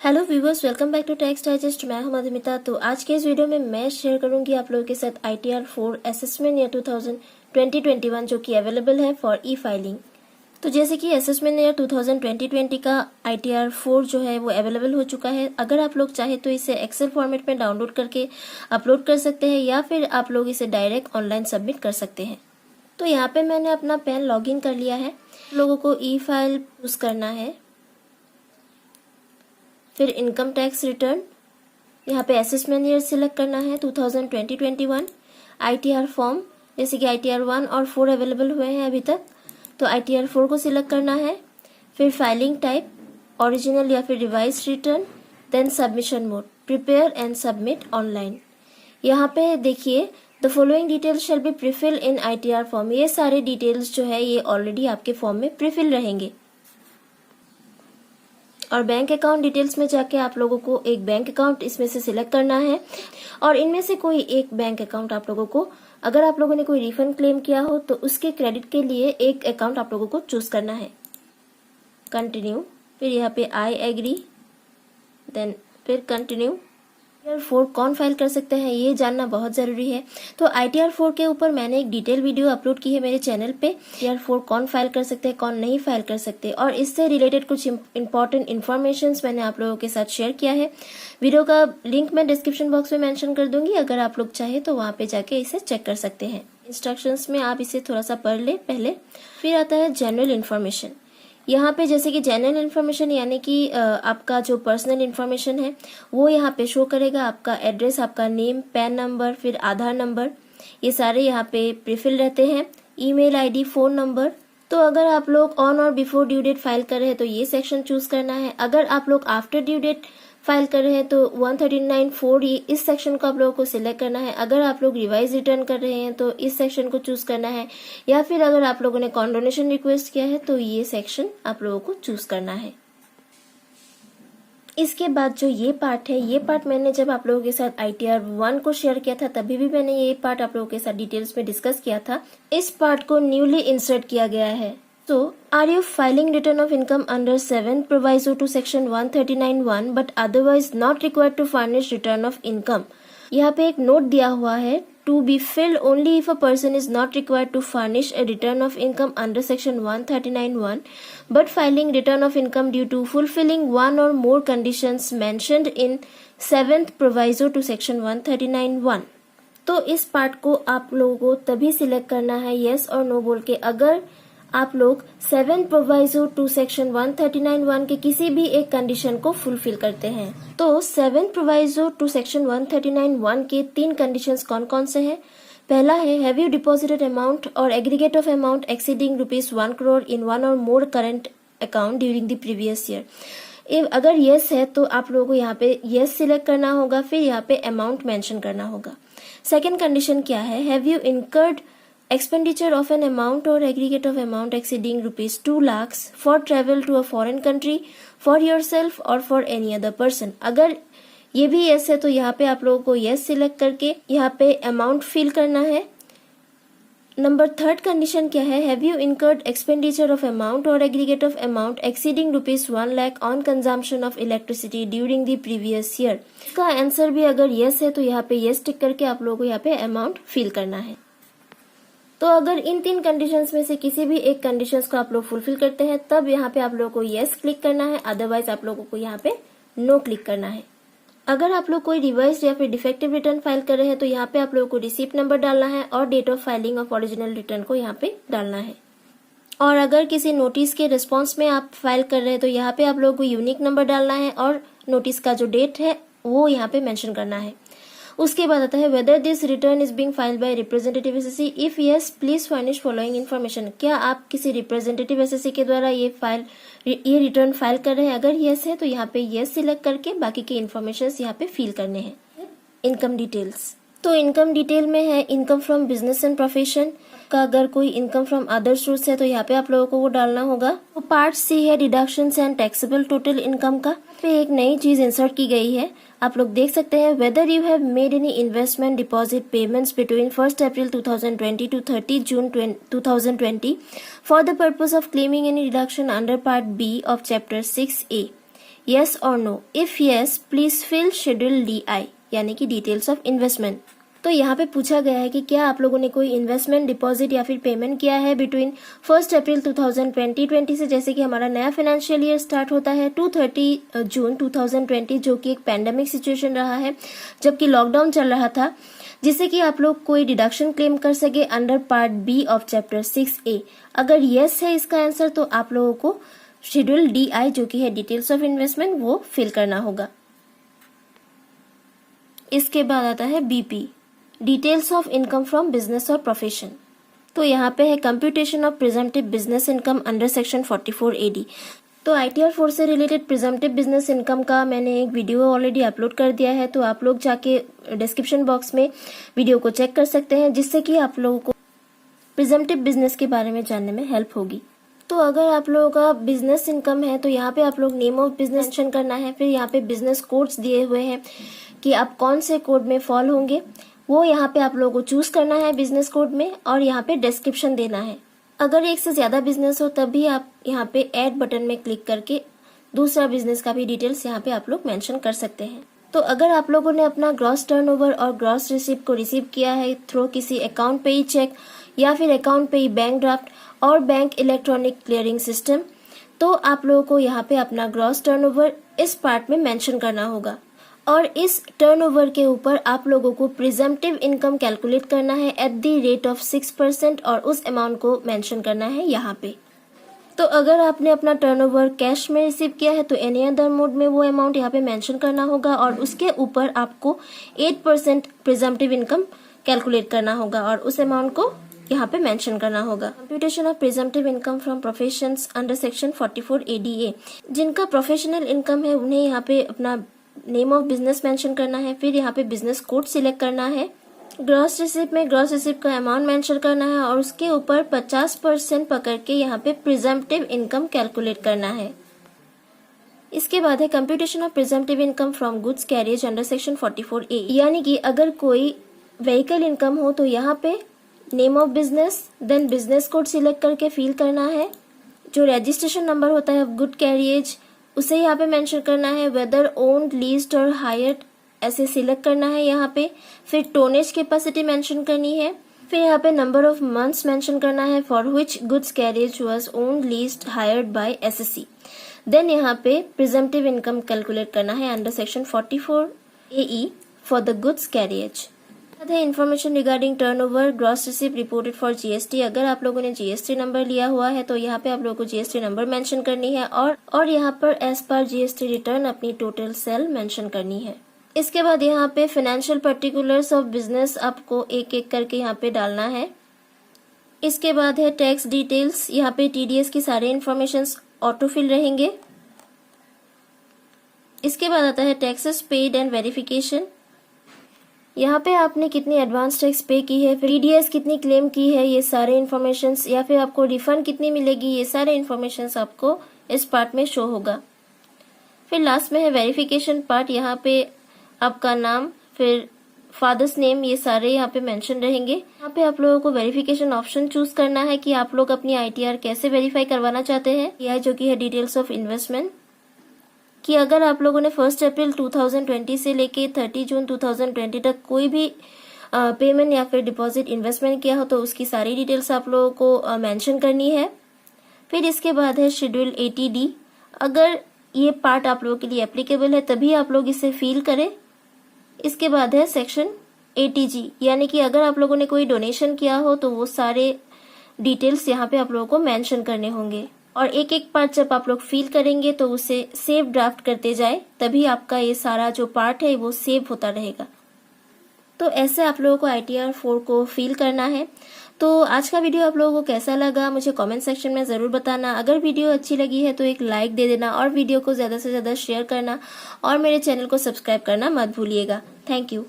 Hello viewers, welcome back to tax digest. मैं हूं मधुमिता। तो आज के इस वीडियो में मैं शेयर करूंगी आप लोगों के साथ ITR 4 असेसमेंट ईयर 2021 जो कि अवेलेबल है फॉर ई फाइलिंग। तो जैसे कि असेसमेंट ईयर 2020 का ITR 4 जो है वो अवेलेबल हो चुका है। अगर आप लोग चाहे तो इसे एक्सेल फॉर्मेट में डाउनलोड करके अपलोड कर सकते हैं या फिर आप लोग इसे डायरेक्ट ऑनलाइन सबमिट कर सकते हैं। तो यहाँ पे मैंने अपना पेन लॉगिन कर लिया है। लोगों को ई फाइल चूज करना है, फिर इनकम टैक्स रिटर्न, यहाँ पे असेसमेंट ईयर सिलेक्ट करना है 2020-21। ITR फॉर्म जैसे कि ITR 1 और 4 अवेलेबल हुए हैं अभी तक, तो ITR 4 को सिलेक्ट करना है। फिर फाइलिंग टाइप ओरिजिनल या फिर revise return, then submission mode prepare and submit online. यहाँ पे देखिए the following details shall be prefill in ITR form. ये सारे डिटेल्स जो है ये ऑलरेडी आपके फॉर्म में प्रीफिल रहेंगे। और बैंक अकाउंट डिटेल्स में जाके आप लोगों को एक बैंक अकाउंट इसमें से सिलेक्ट करना है और इनमें से कोई एक बैंक अकाउंट आप लोगों को, अगर आप लोगों ने कोई रिफंड क्लेम किया हो तो उसके क्रेडिट के लिए एक अकाउंट आप लोगों को चूज करना है। कंटिन्यू, फिर यहाँ पे आई एग्री, देन फिर कंटिन्यू। ITR 4 कौन फाइल कर सकते हैं ये जानना बहुत जरूरी है। तो ITR 4 के ऊपर मैंने एक डिटेल वीडियो अपलोड की है मेरे चैनल पे। ITR 4 कौन फाइल कर सकते हैं, कौन नहीं फाइल कर सकते, और इससे रिलेटेड कुछ इंपॉर्टेंट इन्फॉर्मेशन मैंने आप लोगों के साथ शेयर किया है। वीडियो का लिंक मैं डिस्क्रिप्शन बॉक्स में मेंशन कर दूंगी, अगर आप लोग चाहे तो वहां पे जाके इसे चेक कर सकते हैं। इंस्ट्रक्शंस में आप इसे थोड़ा सा पढ़ ले पहले। फिर आता है जनरल इन्फॉर्मेशन। यहाँ पे जैसे कि जनरल इन्फॉर्मेशन यानी कि आपका जो पर्सनल इन्फॉर्मेशन है वो यहाँ पे शो करेगा। आपका एड्रेस, आपका नेम, पैन नंबर, फिर आधार नंबर, ये सारे यहाँ पे प्रीफिल रहते हैं। Email ID, phone number. तो अगर आप लोग ऑन और बिफोर ड्यू डेट फाइल कर रहे हैं तो ये सेक्शन चूज करना है। अगर आप लोग आफ्टर ड्यू डेट फाइल कर रहे हैं तो 139(4) इस सेक्शन को आप लोगों को सिलेक्ट करना है। अगर आप लोग रिवाइज रिटर्न कर रहे हैं तो इस सेक्शन को चूज करना है, या फिर अगर आप लोगों ने कॉन्डोनेशन रिक्वेस्ट किया है तो ये सेक्शन आप लोगों को चूज करना है। इसके बाद जो ये पार्ट है, ये पार्ट मैंने जब आप लोगों के साथ ITR 1 को शेयर किया था तभी भी मैंने ये पार्ट आप लोगों के साथ डिटेल्स में डिस्कस किया था। इस पार्ट को न्यूली इंसर्ट किया गया है। So, are you filing return of income under 7th proviso to section 139(1) but otherwise not required to furnish return of income? यहाँ पे एक नोट दिया हुआ है, to be filled only if a person is not required to furnish a return of income under section 139(1) but filing return of income due to fulfilling one or more conditions mentioned in 7th proviso to section 139(1). तो इस part को आप लोगों को तभी select करना है yes और no बोल के, अगर आप लोग 7th प्रोवाइजो टू सेक्शन 139(1) के किसी भी एक कंडीशन को फुलफिल करते हैं। तो 7th प्रोवाइजो टू सेक्शन 139(1) के 3 कंडीशंस कौन कौन से हैं? पहला है, have you deposited amount or aggregate of amount exceeding ₹1 crore in one or more current account during the previous year. अगर यस है तो आप लोगों को यहाँ पे यस सिलेक्ट करना होगा, फिर यहाँ पे अमाउंट मेंशन करना होगा। सेकेंड कंडीशन क्या है, have you incurred expenditure of an amount or aggregate of amount exceeding ₹2 lakhs for travel to a foreign country for yourself or for any other person। अगर ये भी yes है तो यहाँ पे आप लोगों को yes सिलेक्ट करके यहाँ पे अमाउंट फिल करना है। नंबर थर्ड कंडीशन क्या है, have you incurred expenditure of amount or aggregate of amount exceeding ₹1 lakh on consumption of electricity during the previous year. इसका आंसर भी अगर yes है तो यहाँ पे yes टिक करके आप लोगों को यहाँ पे अमाउंट फिल करना है। तो अगर इन 3 कंडीशंस में से किसी भी एक कंडीशंस को आप लोग फुलफिल करते हैं तब यहाँ पे आप लोगों को यस क्लिक करना है, अदरवाइज आप लोगों को यहाँ पे नो क्लिक करना है। अगर आप लोग कोई रिवाइज या फिर डिफेक्टिव रिटर्न फाइल कर रहे हैं तो यहाँ पे आप लोगों को रिसीप्ट नंबर डालना है और date of filing of original return को यहाँ पे डालना है। और अगर किसी नोटिस के रिस्पॉन्स में आप फाइल कर रहे हैं तो यहाँ पे आप लोगों को यूनिक नंबर डालना है और नोटिस का जो डेट है वो यहाँ पे मेंशन करना है। उसके बाद आता है whether this return is being filed by representative SSC, if yes please furnish following information. क्या आप किसी रिप्रेजेंटेटिव एसएससी के द्वारा ये रिटर्न फाइल कर रहे हैं? अगर यस है तो यहाँ पे यस सिलेक्ट करके बाकी के इन्फॉर्मेशन यहाँ पे फिल करने हैं। इनकम डिटेल्स, तो इनकम डिटेल में है income from business and profession का, अगर कोई इनकम फ्रॉम अदर सोर्स है तो यहाँ पे आप लोगों को वो डालना होगा। तो पार्ट सी है deductions and taxable total income का, पे एक नई चीज इंसर्ट की गई है, आप लोग देख सकते हैं। Whether you have made any investment deposit payments between 1st April 2020 to 30 June 2020 for the purpose of claiming any deduction under part B of chapter 6A। Yes or no. If yes please fill schedule DI यानी कि details of investment. तो यहाँ पे पूछा गया है कि क्या आप लोगों ने कोई इन्वेस्टमेंट, डिपॉजिट या फिर पेमेंट किया है बिटवीन 1 अप्रैल 2020 से, जैसे कि हमारा नया फाइनेंशियल ईयर स्टार्ट होता है, टू 30 जून 2020, जो कि एक पैंडेमिक सिचुएशन रहा है, जबकि लॉकडाउन चल रहा था, जिससे कि आप लोग कोई डिडक्शन क्लेम कर सके under part B of chapter 6A। अगर यस है इसका आंसर तो आप लोगों को शेड्यूल DI जो कि है डिटेल्स ऑफ इन्वेस्टमेंट वो फिल करना होगा। इसके बाद आता है BP, details of income from business और प्रोफेशन। तो यहाँ पे है computation of presumptive business income under section 44 AD। तो ITR 4 से रिलेटेड प्रिजम्पटिव बिजनेस इनकम का मैंने एक वीडियो ऑलरेडी अपलोड कर दिया है, तो आप लोग जाके डिस्क्रिप्शन बॉक्स में वीडियो को चेक कर सकते हैं, जिससे कि आप लोगों को प्रिजम्पटिव बिजनेस के बारे में जानने में हेल्प होगी। तो अगर आप लोगों का बिजनेस इनकम है तो यहाँ पे आप लोग नेम ऑफ बिजनेस मेंशन करना है, फिर यहाँ पे बिजनेस कोड्स दिए हुए हैं कि आप कौन से कोड में फॉल होंगे, वो यहाँ पे आप लोगों को चूज करना है बिजनेस कोड में, और यहाँ पे डिस्क्रिप्शन देना है। अगर एक से ज्यादा बिजनेस हो तब भी आप यहाँ पे ऐड बटन में क्लिक करके दूसरा बिजनेस का भी डिटेल्स यहाँ पे आप लोग मेंशन कर सकते हैं। तो अगर आप लोगों ने अपना ग्रॉस टर्नओवर और ग्रॉस रिसीप्ट को रिसीव किया है थ्रू किसी अकाउंट पे ही चेक या फिर अकाउंट पे ही बैंक ड्राफ्ट और बैंक इलेक्ट्रॉनिक क्लियरिंग सिस्टम, तो आप लोगों को यहाँ पे अपना ग्रॉस टर्नओवर इस पार्ट में मेंशन करना होगा, और इस टर्नओवर के ऊपर आप लोगों को प्रिजम्पटिव इनकम कैलकुलेट करना है एट द रेट ऑफ 6% और उस अमाउंट को मेंशन करना है यहाँ पे। तो अगर आपने अपना टर्नओवर कैश में रिसीव किया है तो एनी अदर मोड में वो अमाउंट यहाँ पे मेंशन करना होगा, और उसके ऊपर आपको 8% प्रिजम्पटिव इनकम कैलकुलेट करना होगा और उस अमाउंट को यहाँ पे मेंशन करना होगा। Computation of presumptive income from professions under section 44 ADA। जिनका प्रोफेशनल इनकम है उन्हें यहाँ पे अपना नेम ऑफ बिजनेस मेंशन करना है, फिर यहाँ पे बिजनेस कोड सिलेक्ट करना है, ग्रॉस रिसिप्ट में ग्रॉस रिसिप्ट का अमाउंट मेंशन करना है और उसके ऊपर 50% पकड़ के यहाँ पे प्रिजम्पटिव इनकम कैलकुलेट करना है। इसके बाद है computation of presumptive income from goods carriage under section 44A, यानी कि अगर कोई व्हीकल इनकम हो तो यहाँ पे name of business then business code select करके फिल करना है, जो रजिस्ट्रेशन नंबर होता है गुड कैरियज उसे यहाँ पे मेंशन करना है, वेदर ओन्ड लीज्ड और हायर्ड ऐसे सिलेक्ट करना है यहाँ पे, फिर टोनेज कैपेसिटी मेंशन करनी है, फिर यहाँ पे नंबर ऑफ मंथ्स मेंशन करना है for which goods carriage was owned leased hired by SSC। Then यहाँ पे प्रिजम्पटिव इनकम कैलकुलेट करना है under section 44 AE for the goods carriage. Information regarding turnover gross receipt reported for GST। अगर आप लोगों ने GST नंबर लिया हुआ है तो यहाँ पे आप लोगों को GST नंबर मेंशन करनी है, और यहाँ पर एज पर GST रिटर्न अपनी टोटल सेल मेंशन करनी है। इसके बाद यहाँ पे फाइनेंशियल पर्टिकुलर्स ऑफ बिजनेस आपको एक एक करके यहाँ पे डालना है। इसके बाद है टैक्स डिटेल्स, यहाँ पे TDS की सारे इन्फॉर्मेशन ऑटोफिल रहेंगे। इसके बाद आता है टैक्सेस पेड एंड वेरिफिकेशन, यहाँ पे आपने कितनी एडवांस टैक्स पे की है, फिर TDS कितनी क्लेम की है, ये सारे इन्फॉर्मेशन, या फिर आपको रिफंड कितनी मिलेगी, ये सारे इन्फॉर्मेशन आपको इस पार्ट में शो होगा। फिर लास्ट में है वेरिफिकेशन पार्ट, यहाँ पे आपका नाम फिर फादर्स नेम ये सारे यहाँ पे मेंशन रहेंगे। यहाँ पे आप लोगों को वेरिफिकेशन ऑप्शन चूज करना है कि आप लोग अपनी ITR कैसे वेरीफाई करवाना चाहते हैं, यह जो कि है डिटेल्स ऑफ इन्वेस्टमेंट, कि अगर आप लोगों ने 1 अप्रैल 2020 से लेके 30 जून 2020 तक कोई भी पेमेंट या फिर डिपॉजिट इन्वेस्टमेंट किया हो तो उसकी सारी डिटेल्स आप लोगों को मेंशन करनी है। फिर इसके बाद है शेड्यूल 80D, अगर ये पार्ट आप लोगों के लिए एप्लीकेबल है तभी आप लोग इसे फिल करें। इसके बाद है सेक्शन 80G, यानी कि अगर आप लोगों ने कोई डोनेशन किया हो तो वो सारे डिटेल्स यहाँ पे आप लोगों को मेंशन करने होंगे, और एक एक पार्ट जब आप लोग फिल करेंगे तो उसे सेव ड्राफ्ट करते जाए, तभी आपका ये सारा जो पार्ट है वो सेव होता रहेगा। तो ऐसे आप लोगों को ITR 4 को फिल करना है। तो आज का वीडियो आप लोगों को कैसा लगा मुझे कमेंट सेक्शन में जरूर बताना। अगर वीडियो अच्छी लगी है तो एक लाइक दे देना और वीडियो को ज्यादा से ज्यादा शेयर करना, और मेरे चैनल को सब्सक्राइब करना मत भूलिएगा। Thank you.